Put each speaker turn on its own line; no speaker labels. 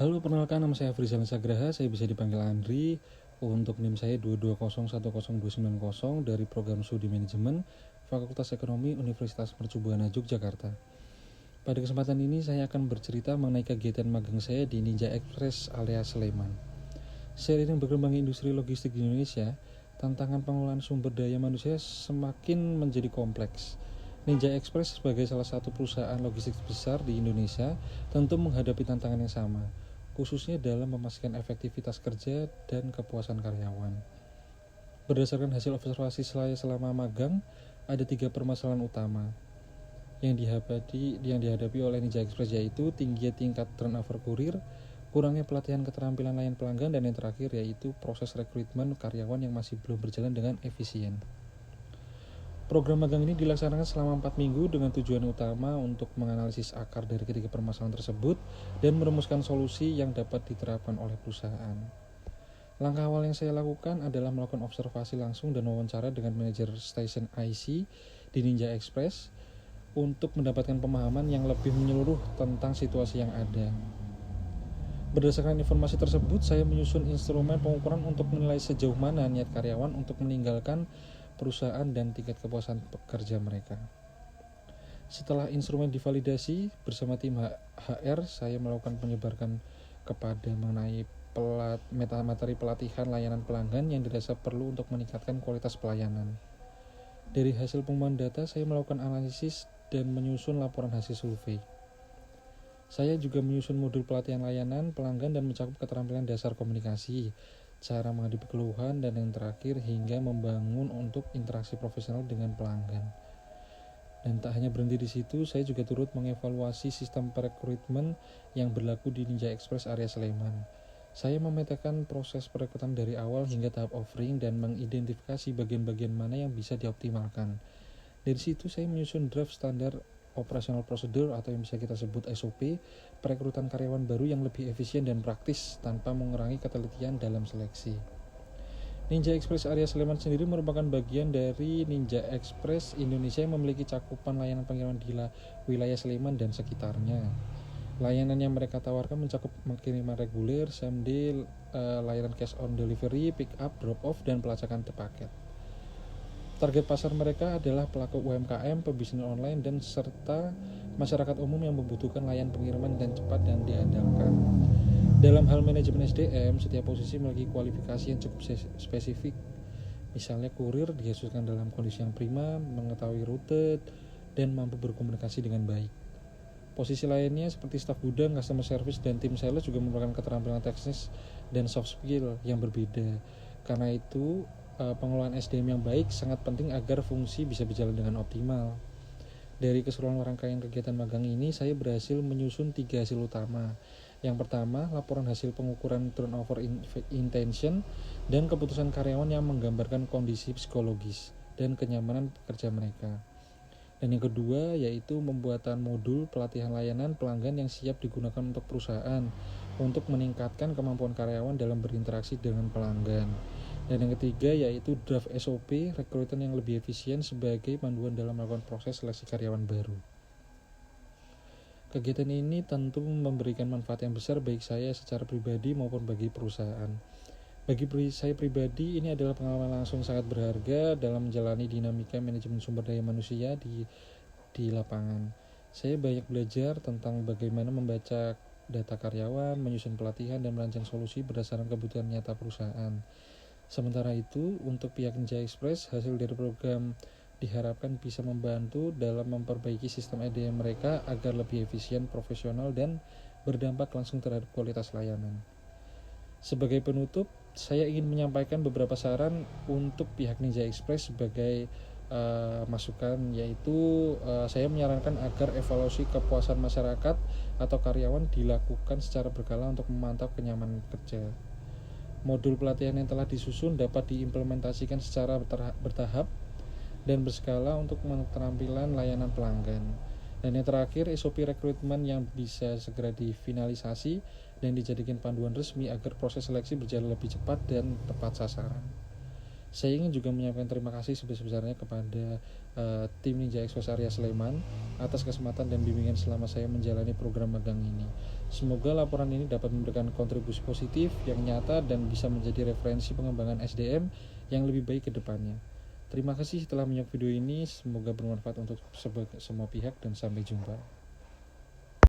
Halo, perkenalkan nama saya Afrizal Sagraha, saya bisa dipanggil Andri. Untuk NIM saya 220102990 dari program Studi Manajemen Fakultas Ekonomi Universitas Mercubuana Yogyakarta. Pada kesempatan ini saya akan bercerita mengenai kegiatan magang saya di Ninja Express alias Sleman. Seiring berkembangnya industri logistik di Indonesia, tantangan pengelolaan sumber daya manusia semakin menjadi kompleks. Ninja Express sebagai salah satu perusahaan logistik besar di Indonesia tentu menghadapi tantangan yang sama, khususnya dalam memastikan efektivitas kerja dan kepuasan karyawan. Berdasarkan hasil observasi saya selama magang, ada 3 permasalahan utama yang dihadapi oleh Ninja Express, yaitu tingginya tingkat turnover kurir, kurangnya pelatihan keterampilan layan pelanggan, dan yang terakhir yaitu proses rekrutmen karyawan yang masih belum berjalan dengan efisien. Program magang ini dilaksanakan selama 4 minggu dengan tujuan utama untuk menganalisis akar dari ketiga permasalahan tersebut dan merumuskan solusi yang dapat diterapkan oleh perusahaan. Langkah awal yang saya lakukan adalah melakukan observasi langsung dan wawancara dengan manajer stasiun IC di Ninja Express untuk mendapatkan pemahaman yang lebih menyeluruh tentang situasi yang ada. Berdasarkan informasi tersebut, saya menyusun instrumen pengukuran untuk menilai sejauh mana niat karyawan untuk meninggalkan perusahaan dan tingkat kepuasan pekerja mereka. Setelah instrumen divalidasi bersama tim HR, saya melakukan penyebarkan kepada mengenai materi pelatihan layanan pelanggan yang dirasa perlu untuk meningkatkan kualitas pelayanan. Dari hasil pengumpulan data, saya melakukan analisis dan menyusun laporan hasil survei. Saya juga menyusun modul pelatihan layanan pelanggan dan mencakup keterampilan dasar komunikasi, cara menghadapi keluhan, dan yang terakhir hingga membangun untuk interaksi profesional dengan pelanggan. Dan tak hanya berhenti di situ, saya juga turut mengevaluasi sistem perekrutmen yang berlaku di Ninja Express area Sleman. Saya memetakan proses perekrutan dari awal hingga tahap offering dan mengidentifikasi bagian-bagian mana yang bisa dioptimalkan. Dari situ saya menyusun draft standar operational procedure atau yang bisa kita sebut SOP, perekrutan karyawan baru yang lebih efisien dan praktis tanpa mengurangi ketelitian dalam seleksi. Ninja Express area Sleman sendiri merupakan bagian dari Ninja Express Indonesia yang memiliki cakupan layanan pengiriman di wilayah Sleman dan sekitarnya. Layanan yang mereka tawarkan mencakup pengiriman reguler, same day, layanan cash on delivery, pick up, drop off, dan pelacakan paket. Target pasar mereka adalah pelaku UMKM, pebisnis online, dan serta masyarakat umum yang membutuhkan layanan pengiriman dan cepat dan diandalkan. Dalam hal manajemen SDM, setiap posisi memiliki kualifikasi yang cukup spesifik. Misalnya kurir dihasilkan dalam kondisi yang prima, mengetahui rute, dan mampu berkomunikasi dengan baik. Posisi lainnya seperti staf gudang, customer service, dan tim sales juga merupakan keterampilan teknis dan soft skill yang berbeda. Karena itu, pengelolaan SDM yang baik sangat penting agar fungsi bisa berjalan dengan optimal. Dari keseluruhan rangkaian kegiatan magang ini, saya berhasil menyusun 3 hasil utama. Yang pertama, laporan hasil pengukuran turnover intention dan keputusan karyawan yang menggambarkan kondisi psikologis dan kenyamanan pekerja mereka. Dan yang kedua, yaitu pembuatan modul pelatihan layanan pelanggan yang siap digunakan untuk perusahaan untuk meningkatkan kemampuan karyawan dalam berinteraksi dengan pelanggan. Dan yang ketiga, yaitu draft SOP rekrutmen yang lebih efisien sebagai panduan dalam melakukan proses seleksi karyawan baru. Kegiatan ini tentu memberikan manfaat yang besar baik saya secara pribadi maupun bagi perusahaan. Bagi saya pribadi, ini adalah pengalaman langsung sangat berharga dalam menjalani dinamika manajemen sumber daya manusia di lapangan. Saya banyak belajar tentang bagaimana membaca data karyawan, menyusun pelatihan, dan merancang solusi berdasarkan kebutuhan nyata perusahaan. Sementara itu, untuk pihak Ninja Express, hasil dari program diharapkan bisa membantu dalam memperbaiki sistem EDM mereka agar lebih efisien, profesional, dan berdampak langsung terhadap kualitas layanan. Sebagai penutup, saya ingin menyampaikan beberapa saran untuk pihak Ninja Express sebagai masukan, yaitu saya menyarankan agar evaluasi kepuasan masyarakat atau karyawan dilakukan secara berkala untuk memantau kenyamanan kerja. Modul pelatihan yang telah disusun dapat diimplementasikan secara bertahap dan berskala untuk keterampilan layanan pelanggan. Dan yang terakhir, SOP rekrutmen yang bisa segera difinalisasi dan dijadikan panduan resmi agar proses seleksi berjalan lebih cepat dan tepat sasaran. Saya ingin juga menyampaikan terima kasih sebesar-besarnya kepada tim Ninja Express Area Sleman atas kesempatan dan bimbingan selama saya menjalani program magang ini. Semoga laporan ini dapat memberikan kontribusi positif yang nyata dan bisa menjadi referensi pengembangan SDM yang lebih baik ke depannya. Terima kasih telah menyimak video ini, semoga bermanfaat untuk semua pihak dan sampai jumpa.